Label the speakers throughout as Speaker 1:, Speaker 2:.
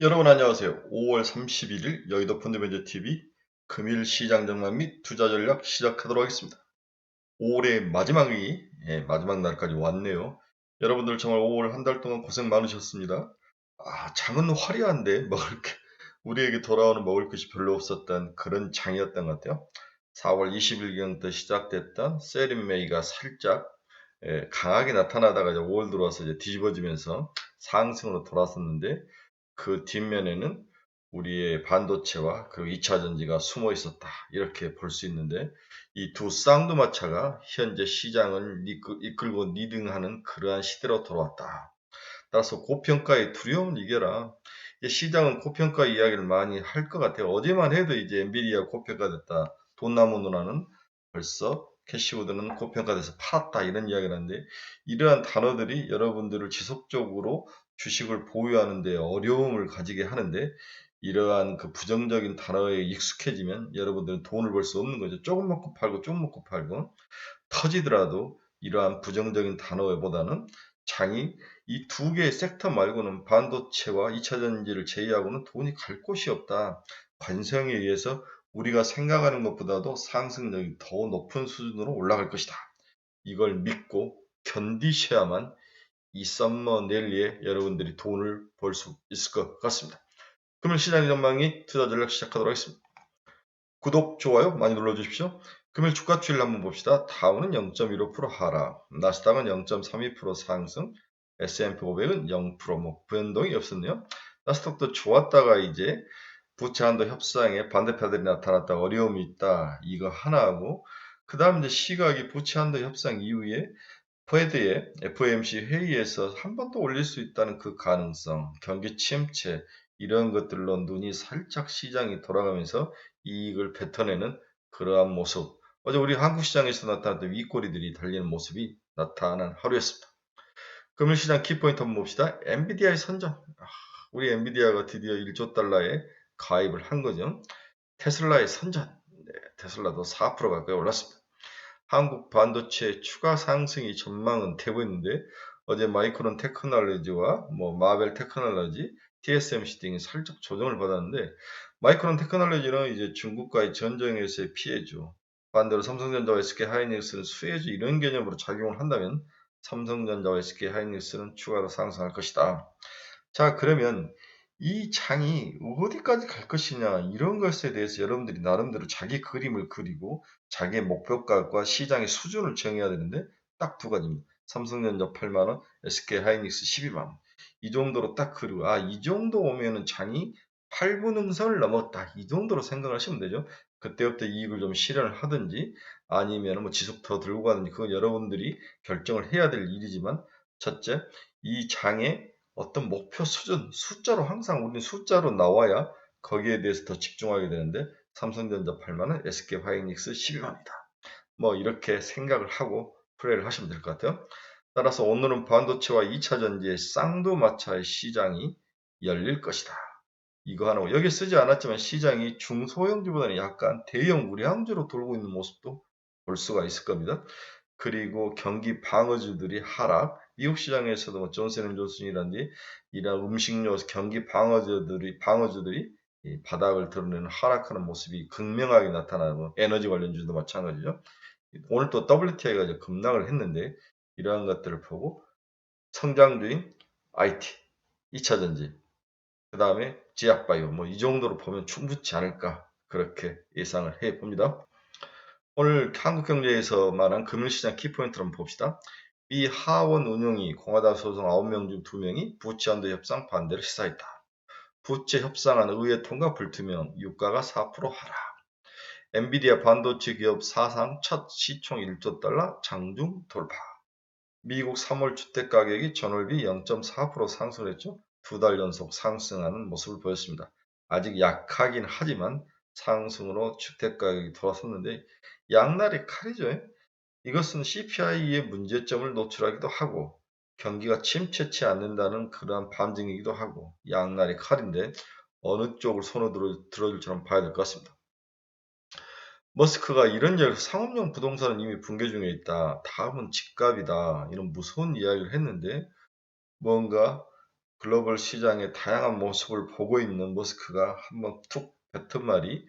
Speaker 1: 여러분 안녕하세요. 5월 31일 여의도 펀드매니저 TV 금일 시장 전망 및 투자 전략 시작하도록 하겠습니다. 5월의 마지막이 마지막 날까지 왔네요. 여러분들 정말 5월 한 달 동안 고생 많으셨습니다. 장은 화려한데 우리에게 돌아오는 먹을 것이 별로 없었던 그런 장이었던 것 같아요. 4월 20일경부터 시작됐던 셀린메이가 살짝 강하게 나타나다가 이제 5월 들어와서 이제 뒤집어지면서 상승으로 돌아섰는데 그 뒷면에는 우리의 반도체와 그리고 2차 전지가 숨어 있었다. 이렇게 볼 수 있는데 이 두 쌍두마차가 현재 시장을 이끌고 리딩하는 그러한 시대로 돌아왔다. 따라서 고평가의 두려움을 이겨라. 시장은 고평가 이야기를 많이 할 것 같아요. 어제만 해도 이제 엔비디아 고평가됐다. 돈나무 누나는 벌써 캐시우드는 고평가돼서 팔았다. 이런 이야기를 하는데 이러한 단어들이 여러분들을 지속적으로 주식을 보유하는 데 어려움을 가지게 하는데 이러한 그 부정적인 단어에 익숙해지면 여러분들은 돈을 벌 수 없는 거죠. 조금 먹고 팔고 조금 먹고 팔고 터지더라도 이러한 부정적인 단어보다는 장이 이 두 개의 섹터 말고는 반도체와 2차 전지를 제외하고는 돈이 갈 곳이 없다. 관성에 의해서 우리가 생각하는 것보다도 상승력이 더 높은 수준으로 올라갈 것이다. 이걸 믿고 견디셔야만 이 썸머 랠리에 여러분들이 돈을 벌 수 있을 것 같습니다. 금일 시장 전망이 투자 전략 시작하도록 하겠습니다. 구독, 좋아요 많이 눌러주십시오. 금일 주가 추이를 한번 봅시다. 다우는 0.15% 하락, 나스닥은 0.32% 상승, S&P 500은 0% 변동이 없었네요. 나스닥도 좋았다가 이제 부채 한도 협상에 반대파들이 나타났다 어려움이 있다. 이거 하나하고 그 다음 이제 시각이 부채 한도 협상 이후에 페드의 FOMC 회의에서 한 번 더 올릴 수 있다는 그 가능성, 경기 침체 이런 것들로 눈이 살짝 시장이 돌아가면서 이익을 뱉어내는 그러한 모습. 어제 우리 한국 시장에서 나타났던 윗꼬리들이 달리는 모습이 나타난 하루였습니다. 금일 시장 키포인트 한번 봅시다. 엔비디아의 선전. 우리 엔비디아가 드디어 1조 달러에 가입을 한 거죠. 테슬라의 선전. 테슬라도 4% 가까이 올랐습니다. 한국 반도체 추가 상승이 전망은 되고 있는데 어제 마이크론 테크놀로지와 마벨 테크놀로지, TSMC 등이 살짝 조정을 받았는데 마이크론 테크놀로지는 이제 중국과의 전쟁에서의 피해주, 반대로 삼성전자와 SK하이닉스는 수혜주 이런 개념으로 작용을 한다면 삼성전자와 SK하이닉스는 추가로 상승할 것이다. 자, 그러면 이 장이 어디까지 갈 것이냐 이런 것에 대해서 여러분들이 나름대로 자기 그림을 그리고 자기의 목표가과 시장의 수준을 정해야 되는데 딱 두 가지입니다. 삼성전자 8만 원, SK하이닉스 12만 원. 이 정도로 딱 그리고 이 정도 오면은 장이 8분 응선을 넘었다. 이 정도로 생각하시면 되죠. 그때부터 이익을 좀 실현을 하든지 아니면 뭐 지속 더 들고 가든지 그건 여러분들이 결정을 해야 될 일이지만 첫째, 이 장의 어떤 목표 수준, 숫자로 항상 우리는 숫자로 나와야 거기에 대해서 더 집중하게 되는데 삼성전자 8만 원, SK하이닉스 12만이다. 뭐 이렇게 생각을 하고 플레이를 하시면 될 것 같아요. 따라서 오늘은 반도체와 2차 전지의 쌍두마차의 시장이 열릴 것이다. 이거 하나고 여기 쓰지 않았지만 시장이 중소형주보다는 약간 대형 우량주로 돌고 있는 모습도 볼 수가 있을 겁니다. 그리고 경기 방어주들이 하락, 미국 시장에서도 존슨앤존슨이라든지 이런 음식료 경기 방어주들이 이 바닥을 드러내는 하락하는 모습이 극명하게 나타나고 에너지 관련주도 마찬가지죠. 오늘 또 WTI가 이제 급락을 했는데 이러한 것들을 보고 성장주인 IT, 2차 전지, 그 다음에 제약바이오 이 정도로 보면 충분치 않을까 그렇게 예상을 해 봅니다. 오늘 한국경제에서 말한 금융시장 키포인트를 한번 봅시다. 미 하원 운용이 공화당 소속 9명 중 2명이 부채 한도 협상 반대를 시사했다. 부채 협상안 의회 통과 불투명, 유가가 4% 하락. 엔비디아 반도체 기업 사상 첫 시총 1조 달러 장중 돌파. 미국 3월 주택가격이 전월비 0.4% 상승했죠. 2달 연속 상승하는 모습을 보였습니다. 아직 약하긴 하지만 상승으로 주택가격이 돌아섰는데 양날의 칼이죠. 이것은 CPI의 문제점을 노출하기도 하고 경기가 침체치 않는다는 그러한 반증이기도 하고 양날의 칼인데 어느 쪽을 손으로 들어줄지는 봐야 될 것 같습니다. 머스크가 이런 이야기, 상업용 부동산은 이미 붕괴 중에 있다. 다음은 집값이다. 이런 무서운 이야기를 했는데 뭔가 글로벌 시장의 다양한 모습을 보고 있는 머스크가 한번 툭 뱉은 말이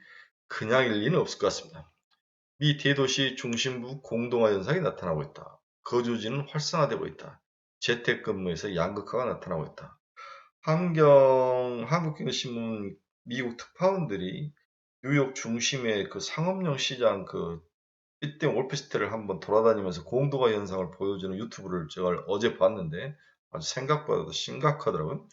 Speaker 1: 그냥일 리는 없을 것 같습니다. 미 대도시 중심부 공동화 현상이 나타나고 있다. 거주지는 활성화되고 있다. 재택근무에서 양극화가 나타나고 있다. 한국경제신문 미국 특파원들이 뉴욕 중심의 그 상업용 시장 그 빌딩 오피스텔을 한번 돌아다니면서 공동화 현상을 보여주는 유튜브를 제가 어제 봤는데 아주 생각보다도 심각하더라고요.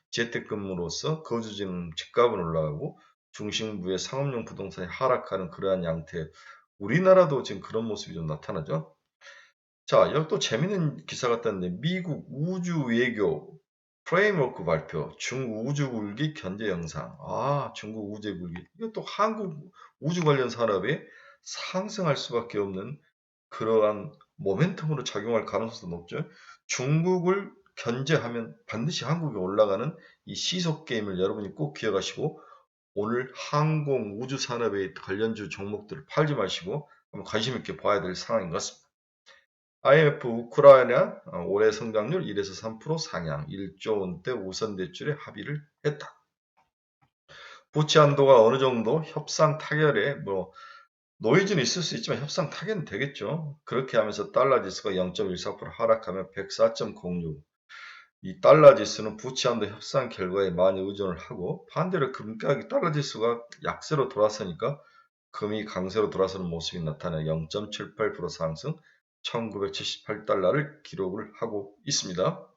Speaker 1: 재택근무로서 거주지는 집값은 올라가고 중심부의 상업용 부동산이 하락하는 그러한 양태. 우리나라도 지금 그런 모습이 좀 나타나죠. 자, 여기 또 재밌는 기사가 떴는데 미국 우주 외교 프레임워크 발표, 중국 우주 굴기 견제 영상. 아, 중국 우주 굴기. 이것도 한국 우주 관련 산업에 상승할 수밖에 없는 그러한 모멘텀으로 작용할 가능성도 높죠. 중국을 견제하면 반드시 한국에 올라가는 이 시속 게임을 여러분이 꼭 기억하시고 오늘 항공 우주 산업에 관련주 종목들을 팔지 마시고 한번 관심 있게 봐야 될 상황인 것 같습니다. IMF 우크라이나 올해 성장률 1에서 3% 상향, 1조 원대 우선 대출에 합의를 했다. 부채 한도가 어느 정도 협상 타결에 노이즈는 있을 수 있지만 협상 타결은 되겠죠. 그렇게 하면서 달러 지수가 0.14% 하락하면 104.06. 이 달러 지수는 부채 한도 협상 결과에 많이 의존을 하고 반대로 금가격 달러 지수가 약세로 돌아서니까 금이 강세로 돌아서는 모습이 나타나 0.78% 상승 1978달러를 기록을 하고 있습니다.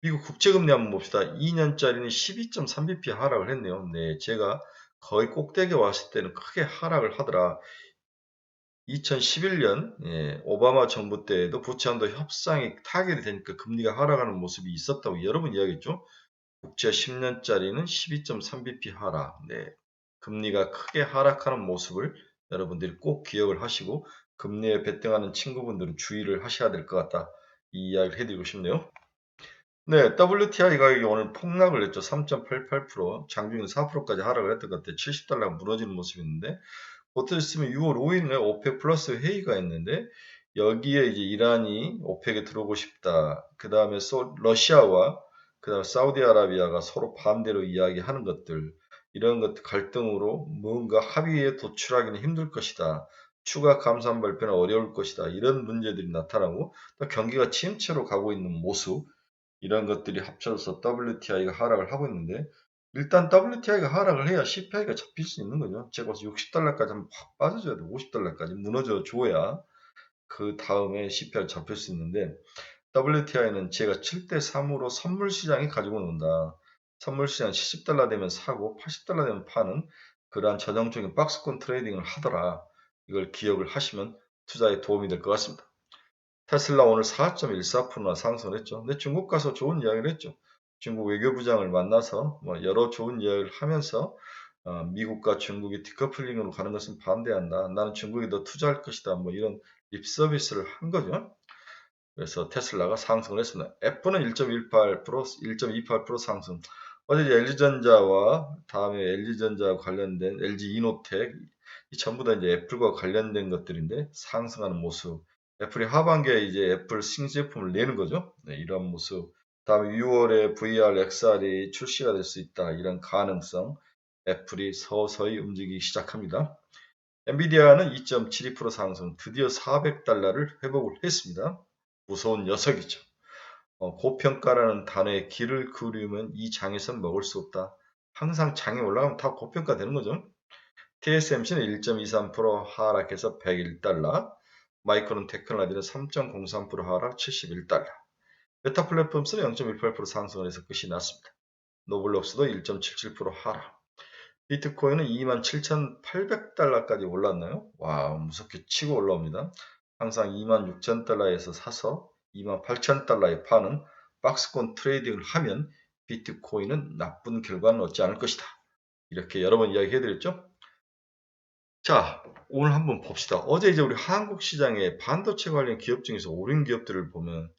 Speaker 1: 미국 국채금리 한번 봅시다. 2년짜리는 12.3bp 하락을 했네요. 네, 제가 거의 꼭대기에 왔을 때는 크게 하락을 하더라. 2011년 오바마 정부 때에도 부채 한도 협상이 타결이 되니까 금리가 하락하는 모습이 있었다고 여러 번 이야기했죠. 국채 10년짜리는 12.3bp 하락. 네, 금리가 크게 하락하는 모습을 여러분들이 꼭 기억을 하시고 금리에 베팅하는 친구분들은 주의를 하셔야 될 것 같다. 이 이야기를 해드리고 싶네요. 네, WTI 가격이 오늘 폭락을 했죠. 3.88%, 장중에 4%까지 하락을 했던 것 같아요. 70달러가 무너지는 모습이 있는데 어떻게 있으면 6월 5일에 오펙 플러스 회의가 있는데 여기에 이제 이란이 오펙에 들어오고 싶다. 그 다음에 러시아와 그 다음에 사우디아라비아가 서로 반대로 이야기하는 것들 이런 것들 갈등으로 뭔가 합의에 도출하기는 힘들 것이다. 추가 감산 발표는 어려울 것이다. 이런 문제들이 나타나고 또 경기가 침체로 가고 있는 모습 이런 것들이 합쳐져서 WTI가 하락을 하고 있는데 일단 WTI가 하락을 해야 CPI가 잡힐 수 있는 거죠. 제가 벌써 60달러까지 한번 확 빠져줘야 돼. 50달러까지 무너져 줘야 그 다음에 CPI가 잡힐 수 있는데 WTI는 제가 7대3으로 선물 시장이 가지고 논다. 선물 시장 70달러 되면 사고 80달러 되면 파는 그러한 전형적인 박스권 트레이딩을 하더라. 이걸 기억을 하시면 투자에 도움이 될 것 같습니다. 테슬라 오늘 4.14%나 상승을 했죠. 근데 중국 가서 좋은 이야기를 했죠. 중국 외교부장을 만나서 여러 좋은 이야기를 하면서 미국과 중국이 디커플링으로 가는 것은 반대한다. 나는 중국에 더 투자할 것이다. 이런 립서비스를 한 거죠. 그래서 테슬라가 상승을 했습니다. 애플은 1.18%, 1.28% 상승. 어제 이제 LG전자와 다음에 LG전자 관련된 LG 이노텍 이 전부 다 이제 애플과 관련된 것들인데 상승하는 모습. 애플이 하반기에 이제 애플 신제품을 내는 거죠. 네, 이런 모습. 다음에 6월에 VR, XR이 출시가 될 수 있다. 이런 가능성. 애플이 서서히 움직이기 시작합니다. 엔비디아는 2.72% 상승, 드디어 400달러를 회복을 했습니다. 무서운 녀석이죠. 고평가라는 단어에 귀를 기울이면 이 장에선 먹을 수 없다. 항상 장이 올라가면 다 고평가 되는 거죠. TSMC는 1.23% 하락해서 101달러, 마이크론 테크놀로지는 3.03% 하락 71달러, 메타 플랫폼스는 0.18% 상승을 해서 끝이 났습니다. 노블록스도 1.77% 하락. 비트코인은 27,800달러까지 올랐나요? 와, 무섭게 치고 올라옵니다. 항상 26,000달러에서 사서 28,000달러에 파는 박스권 트레이딩을 하면 비트코인은 나쁜 결과는 얻지 않을 것이다. 이렇게 여러 번 이야기해드렸죠? 자, 오늘 한번 봅시다. 어제 이제 우리 한국 시장의 반도체 관련 기업 중에서 오른 기업들을 보면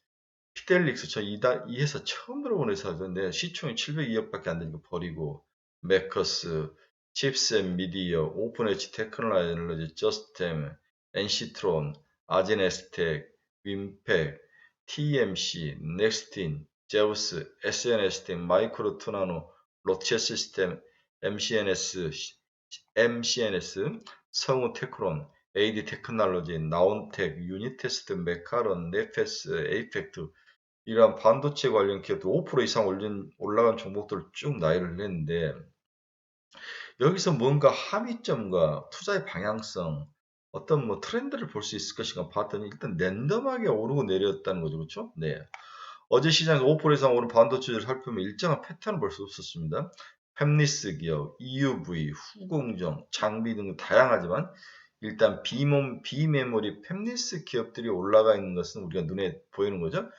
Speaker 1: 피델릭스 이 회사 처음 들어본 회사인데 시총이 702억밖에 안 되니까 버리고 메커스, 칩센 미디어, 오픈엣지 테크놀로지, 저스템, 엔시트론, 아제네스텍, 윈팩, TMC, 넥스틴, 제우스, SNS팀, 마이크로 투나노, 로체 시스템, MCNS, 성우 테크론, AD 테크놀로지, 나온텍, 유니테스트, 메카론, 네페스, 에이펙트 이러한 반도체 관련 기업들 5% 이상 올라간 종목들을 쭉 나열을 했는데 여기서 뭔가 함의점과 투자의 방향성 어떤 뭐 트렌드를 볼 수 있을 것인가 봤더니 일단 랜덤하게 오르고 내렸다는 거죠. 그렇죠? 네. 어제 시장에서 5% 이상 오른 반도체를 살펴보면 일정한 패턴을 볼 수 없었습니다. 팹리스 기업, EUV, 후공정, 장비 등 다양하지만 일단 비메모리 팹리스 기업들이 올라가 있는 것은 우리가 눈에 보이는 거죠.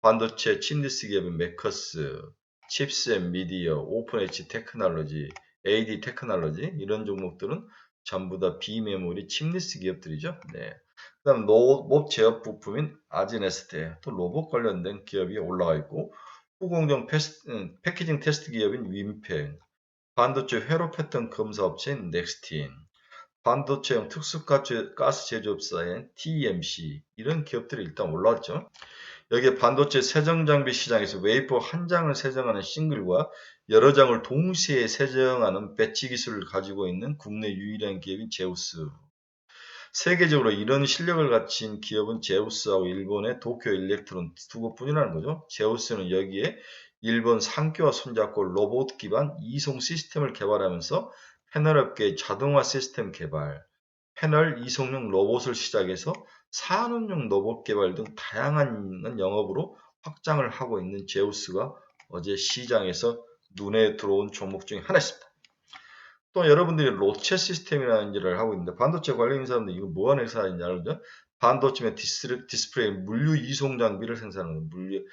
Speaker 1: 반도체 칩리스 기업인 메커스, 칩스앤 미디어, 오픈엣지 테크놀로지, AD 테크놀로지 이런 종목들은 전부 다 비메모리 칩리스 기업들이죠. 네. 그다음 로봇 제어 부품인 아지네스테 또 로봇 관련된 기업이 올라가 있고 후공정 패키징 테스트 기업인 윈펜, 반도체 회로 패턴 검사 업체인 넥스틴, 반도체용 특수가스 제조업사인 TMC 이런 기업들이 일단 올라왔죠. 여기에 반도체 세정 장비 시장에서 웨이퍼 한 장을 세정하는 싱글과 여러 장을 동시에 세정하는 배치 기술을 가지고 있는 국내 유일한 기업인 제우스. 세계적으로 이런 실력을 갖춘 기업은 제우스하고 일본의 도쿄 일렉트론 두 곳뿐이라는 거죠. 제우스는 여기에 일본 상키와 손잡고 로봇 기반 이송 시스템을 개발하면서 패널업계의 자동화 시스템 개발, 패널 이송용 로봇을 시작해서 산업용 로봇 개발 등 다양한 영업으로 확장을 하고 있는 제우스가 어제 시장에서 눈에 들어온 종목 중에 하나입니다. 또 여러분들이 로체 시스템이라는 일을 하고 있는데 반도체 관련 사람들 이거 뭐 하는 회사인지 알죠? 반도체 디스플레이 물류 이송 장비를 생산하는 우리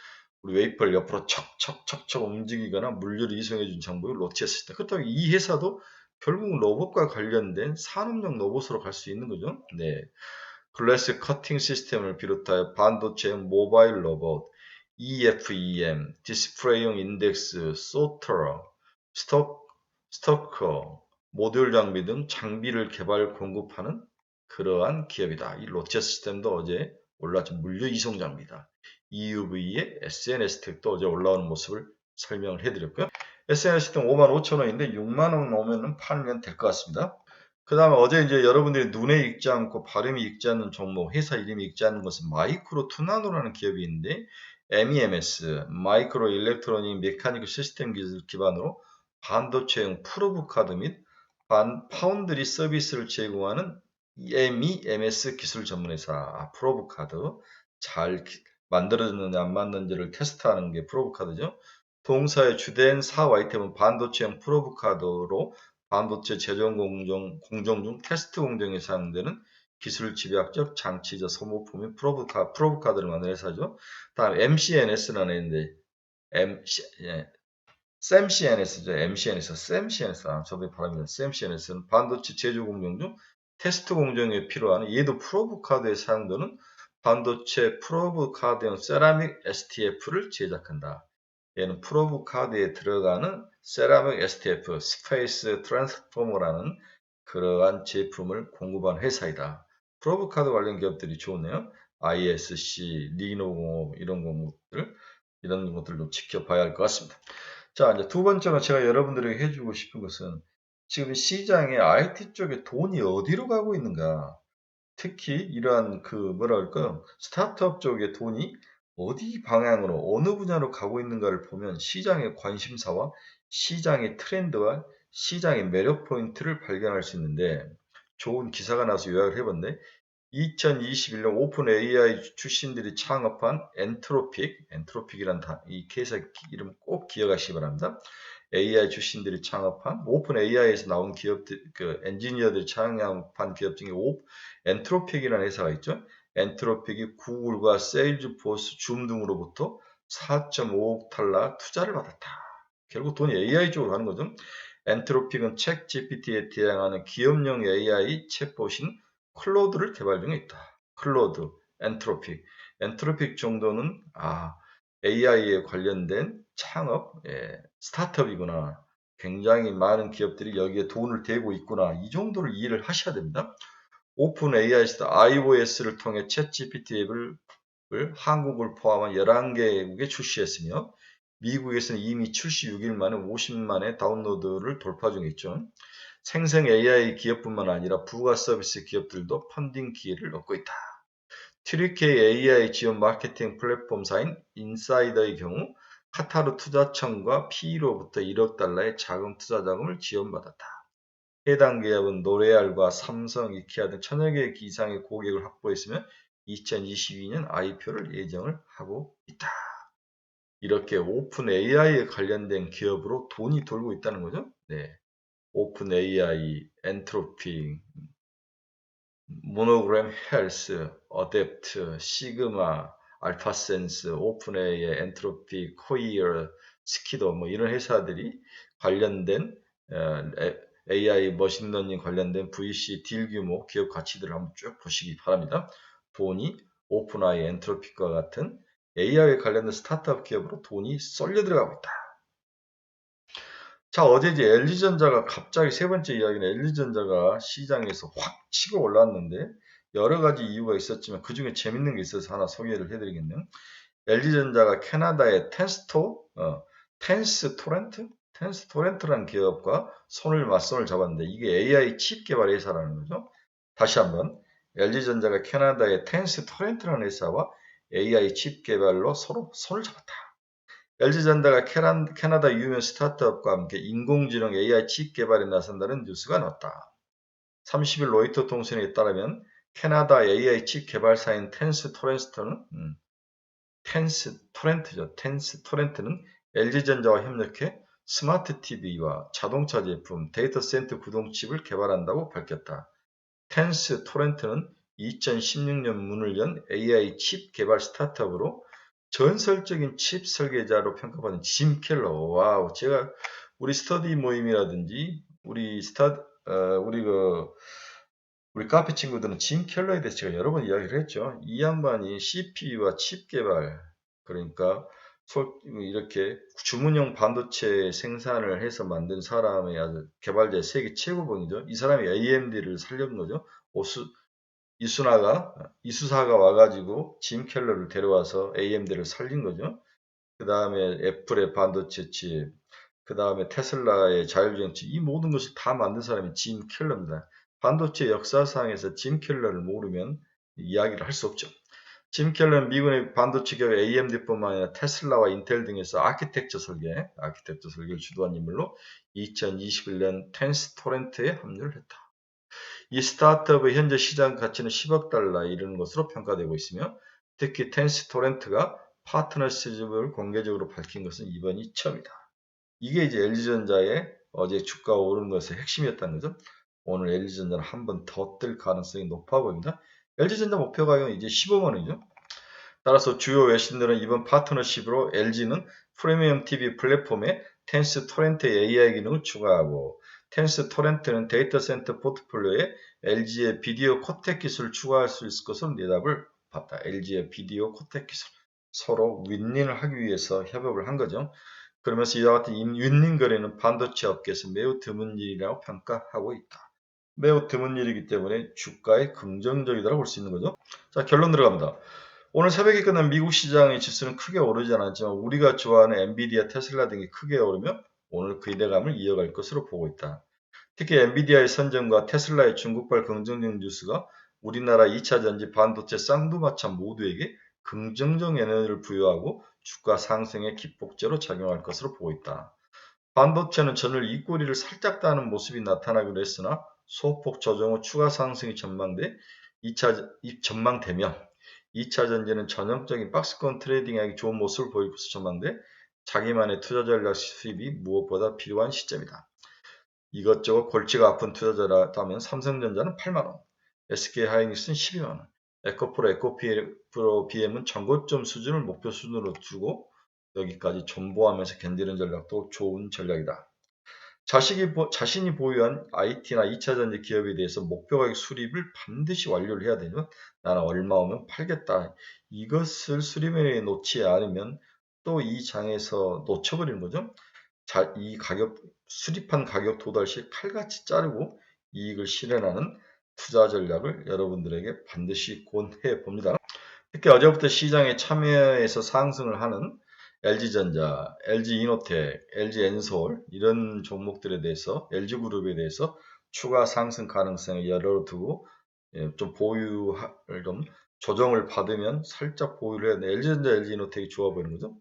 Speaker 1: 웨이퍼를 옆으로 척척척척 움직이거나 물류를 이송해 준 장비를 로체 시스템. 그렇다고 이 회사도 결국 로봇과 관련된 산업용 로봇으로 갈 수 있는 거죠. 네. 글래스 커팅 시스템을 비롯하여 반도체 모바일 로봇, EFEM, 디스플레이용 인덱스, 소터, 스토커, 모듈 장비 등 장비를 개발 공급하는 그러한 기업이다. 이 로체 시스템도 어제 올랐죠. 물류 이송 장비다. EUV의 SNS 텍도 어제 올라오는 모습을 설명을 해드렸고요. SNS 텍 55,000원인데 6만원 오면 팔면 될 것 같습니다. 그 다음에 어제 이제 여러분들이 눈에 익지 않고 발음이 익지 않는 종목, 회사 이름이 익지 않는 것은 마이크로 투나노라는 기업이 있는데 MEMS, 마이크로 일렉트로닉 메카니컬 시스템 기술 기반으로 반도체용 프로브 카드 및 파운드리 서비스를 제공하는 MEMS 기술 전문회사 프로브 카드 잘 만들어졌느냐 안 만드는지를 테스트하는 게 프로브 카드죠. 동사의 주된 사업 아이템은 반도체용 프로브 카드로 반도체 제조 공정 중 테스트 공정에 사용되는 기술 집약적 장치적 소모품인 프로브 카드를 만드는 회사죠. 다음 MCNS라는 애인데 SAMCNS죠. MCNS, SAMCNS. 저도 바랍니다. SAMCNS는 반도체 제조 공정 중 테스트 공정에 필요한 얘도 프로브 카드에 사용되는 반도체 프로브 카드용 세라믹 STF를 제작한다. 얘는 프로브 카드에 들어가는 세라믹 STF, 스페이스 트랜스포머라는 그러한 제품을 공급한 회사이다. 프로브 카드 관련 기업들이 좋네요. ISC, 리노공업 이런 것들도 지켜봐야 할 것 같습니다. 자, 이제 두 번째로 제가 여러분들에게 해주고 싶은 것은 지금 시장에 IT 쪽에 돈이 어디로 가고 있는가? 특히 이러한 뭐랄까요? 스타트업 쪽에 돈이 어디 방향으로, 어느 분야로 가고 있는가를 보면 시장의 관심사와 시장의 트렌드와 시장의 매력 포인트를 발견할 수 있는데 좋은 기사가 나와서 요약을 해봤는데 2021년 오픈 AI 출신들이 창업한 엔트로픽이란 이 회사 이름 꼭 기억하시기 바랍니다. AI 출신들이 창업한 오픈 AI에서 나온 기업들, 엔지니어들이 창업한 기업 중에 엔트로픽이라는 회사가 있죠. 엔트로픽이 구글과 세일즈포스, 줌 등으로부터 4.5억 달러 투자를 받았다. 결국 돈이 AI 쪽으로 가는 거죠. 엔트로픽은 챗 GPT에 대항하는 기업용 AI 챗봇인 클로드를 개발 중에 있다. 클로드, 엔트로픽 정도는 AI에 관련된 창업, 스타트업이구나. 굉장히 많은 기업들이 여기에 돈을 대고 있구나. 이 정도를 이해를 하셔야 됩니다. 오픈 AI에서 iOS를 통해 챗 GPT 앱을 한국을 포함한 11개국에 출시했으며 미국에서는 이미 출시 6일 만에 50만의 다운로드를 돌파 중에 있죠. 생성 AI 기업뿐만 아니라 부가 서비스 기업들도 펀딩 기회를 얻고 있다. 트리케이 AI 지원 마케팅 플랫폼사인 인사이더의 경우 카타르 투자청과 PE로부터 1억 달러의 자금 투자 자금을 지원받았다. 해당 기업은 노레알과 삼성, 이케아 등 천여 개 이상의 고객을 확보했으며 2022년 IPO를 예정을 하고 있다. 이렇게 오픈 AI에 관련된 기업으로 돈이 돌고 있다는 거죠. 네. 오픈 AI, 엔트로피, 모노그램 헬스, 어댑트, 시그마, 알파센스, 오픈 AI, 엔트로피, 코이어, 스키도 뭐 이런 회사들이 관련된 AI 머신러닝 관련된 VC 딜 규모 기업 가치들을 한번 쭉 보시기 바랍니다. 돈이 오픈AI, 엔트로피과 같은 AI에 관련된 스타트업 기업으로 돈이 쏠려 들어가고 있다. 자, 어제 이제 LG전자가 갑자기 세 번째 이야기는 LG전자가 시장에서 확 치고 올랐는데 여러 가지 이유가 있었지만 그 중에 재밌는 게 있어서 하나 소개를 해드리겠네요. LG전자가 캐나다의 텐스토렌트라는 기업과 맞선을 잡았는데 이게 AI 칩 개발 회사라는 거죠. 다시 한번 LG전자가 캐나다의 텐스토렌트라는 회사와 AI 칩 개발로 서로 손을 잡았다. LG전자가 캐나다 유명 스타트업과 함께 인공지능 AI 칩 개발에 나선다는 뉴스가 나왔다. 30일 로이터 통신에 따르면 캐나다 AI 칩 개발사인 텐스토렌트는 LG전자와 협력해 스마트 TV와 자동차 제품, 데이터 센터 구동칩을 개발한다고 밝혔다. 텐스토렌트는 2016년 문을 연 AI 칩 개발 스타트업으로 전설적인 칩 설계자로 평가받은 짐 켈러. 와우, 제가 우리 스터디 모임이라든지 우리 카페 친구들은 짐 켈러에 대해서 제가 여러 번 이야기를 했죠. 이 양반이 CPU와 칩 개발, 그러니까 이렇게 주문용 반도체 생산을 해서 만든 사람의 아주 개발자의 세계 최고봉이죠. 이 사람이 AMD를 살린 거죠. 이수사가 와가지고 짐 켈러를 데려와서 AMD를 살린 거죠. 그 다음에 애플의 반도체 칩, 그 다음에 테슬라의 자율주행 칩, 이 모든 것을 다 만든 사람이 짐 켈러입니다. 반도체 역사상에서 짐 켈러를 모르면 이야기를 할 수 없죠. 짐 켈러는 미국의 반도체 기업 AMD뿐만 아니라 테슬라와 인텔 등에서 아키텍처 설계를 주도한 인물로 2021년 텐스토렌트에 합류를 했다. 이 스타트업의 현재 시장 가치는 10억 달러에 이르는 것으로 평가되고 있으며 특히 텐스토렌트가 파트너십을 공개적으로 밝힌 것은 이번이 처음이다. 이게 이제 LG전자의 어제 주가가 오르는 것의 핵심이었다는 거죠. 오늘 LG전자는 한 번 더 뜰 가능성이 높아 보입니다. LG전자 목표 가격은 이제 15만 원이죠. 따라서 주요 외신들은 이번 파트너십으로 LG는 프리미엄 TV 플랫폼에 텐스토렌트 AI 기능을 추가하고 텐스토렌트는 데이터 센터 포트폴리오에 LG의 비디오 코텍 기술을 추가할 수 있을 것으로 내답을 봤다. LG의 비디오 코텍 기술. 서로 윈윈을 하기 위해서 협업을 한 거죠. 그러면서 이와 같은 윈윈 거래는 반도체 업계에서 매우 드문 일이라고 평가하고 있다. 매우 드문 일이기 때문에 주가에 긍정적이다라고 볼 수 있는 거죠. 자, 결론 들어갑니다. 오늘 새벽에 끝난 미국 시장의 지수는 크게 오르지 않았지만 우리가 좋아하는 엔비디아, 테슬라 등이 크게 오르며 오늘 그 기대감을 이어갈 것으로 보고 있다. 특히 엔비디아의 선전과 테슬라의 중국발 긍정적 뉴스가 우리나라 2차 전지 반도체 쌍두마차 모두에게 긍정적 에너지를 부여하고 주가 상승의 기폭제로 작용할 것으로 보고 있다. 반도체는 전일 윗꼬리를 살짝 따는 모습이 나타나기로 했으나 소폭 조정 후 추가 상승이 전망되며 2차 전지는 전형적인 박스권 트레이딩하기 좋은 모습을 보일 것으로 전망돼 자기만의 투자 전략 수립이 무엇보다 필요한 시점이다. 이것저것 골치가 아픈 투자자라면 삼성전자는 8만원, SK하이닉스는 12만원, 에코프로 BM은 전고점 수준을 목표 수준으로 두고 여기까지 존버하면서 견디는 전략도 좋은 전략이다. 자신이 보유한 IT나 2차전지 기업에 대해서 목표 가격 수립을 반드시 완료를 해야 되면 나는 얼마 오면 팔겠다. 이것을 수립해 놓지 않으면 또 이 장에서 놓쳐버리는 거죠. 이 수립한 가격 도달 시 칼같이 자르고 이익을 실현하는 투자 전략을 여러분들에게 반드시 권해 봅니다. 특히 어제부터 시장에 참여해서 상승을 하는 LG전자, LG이노텍, LG엔솔 이런 종목들에 대해서 LG그룹에 대해서 추가 상승 가능성을 열어두고 좀 보유를 좀 조정을 받으면 살짝 보유를 해야 돼. LG전자, LG이노텍이 좋아 보이는 거죠.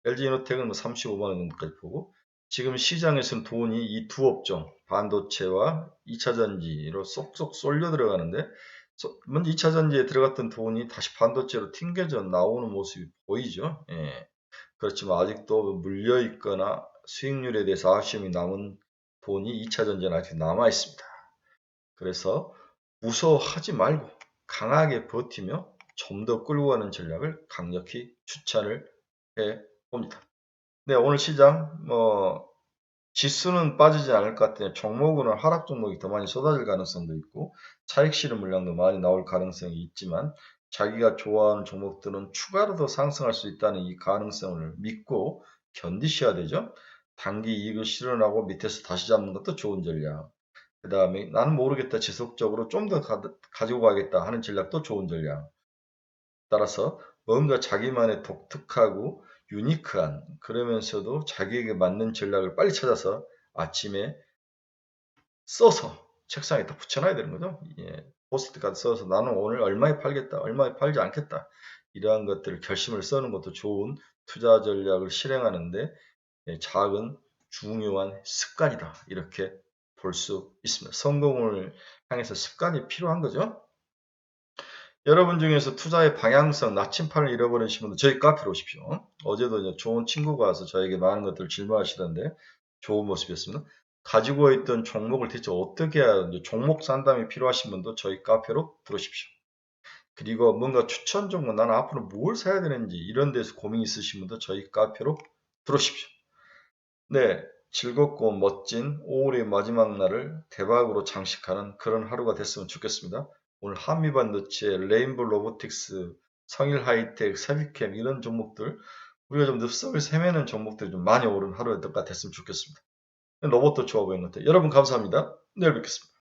Speaker 1: LG이노텍은 뭐 35만 원 정도까지 보고 지금 시장에서는 돈이 이 두 업종 반도체와 2차전지로 쏙쏙 쏠려 들어가는데 먼저 2차전지에 들어갔던 돈이 다시 반도체로 튕겨져 나오는 모습이 보이죠. 예. 그렇지만 아직도 물려 있거나 수익률에 대해서 아쉬움이 남은 돈이 2차전지는 아직 남아 있습니다. 그래서 무서워하지 말고 강하게 버티며 좀 더 끌고 가는 전략을 강력히 추천을 해 봅니다. 네, 오늘 시장 지수는 빠지지 않을 것 같아요. 종목은 하락 종목이 더 많이 쏟아질 가능성도 있고 차익 실현 물량도 많이 나올 가능성이 있지만 자기가 좋아하는 종목들은 추가로 더 상승할 수 있다는 이 가능성을 믿고 견디셔야 되죠. 단기 이익을 실현하고 밑에서 다시 잡는 것도 좋은 전략. 그 다음에 나는 모르겠다 지속적으로 좀 더 가지고 가겠다 하는 전략도 좋은 전략. 따라서 뭔가 자기만의 독특하고 유니크한 그러면서도 자기에게 맞는 전략을 빨리 찾아서 아침에 써서 책상에다 붙여놔야 되는 거죠. 예, 포스트 카드 써서 나는 오늘 얼마에 팔겠다, 얼마에 팔지 않겠다 이러한 것들을 결심을 써는 것도 좋은 투자 전략을 실행하는데 작은 중요한 습관이다 이렇게 볼 수 있습니다. 성공을 향해서 습관이 필요한 거죠. 여러분 중에서 투자의 방향성, 나침판을 잃어버리신 분들 저희 카페로 오십시오. 어제도 이제 좋은 친구가 와서 저에게 많은 것들을 질문하시던데 좋은 모습이었습니다. 가지고 있던 종목을 대체 어떻게 해야 하는지 종목 상담이 필요하신 분도 저희 카페로 들어오십시오. 그리고 뭔가 추천 종목 나는 앞으로 뭘 사야 되는지 이런 데서 고민 있으신 분도 저희 카페로 들어오십시오. 네, 즐겁고 멋진 5월의 마지막 날을 대박으로 장식하는 그런 하루가 됐으면 좋겠습니다. 오늘 한미반도체, 레인보우 로보틱스, 성일 하이텍, 세비캠 이런 종목들 우리가 좀 늪속을 헤매는 종목들이 좀 많이 오른 하루가 됐으면 좋겠습니다. 로봇도 좋아 보이는 것 같아요. 여러분 감사합니다. 내일 뵙겠습니다.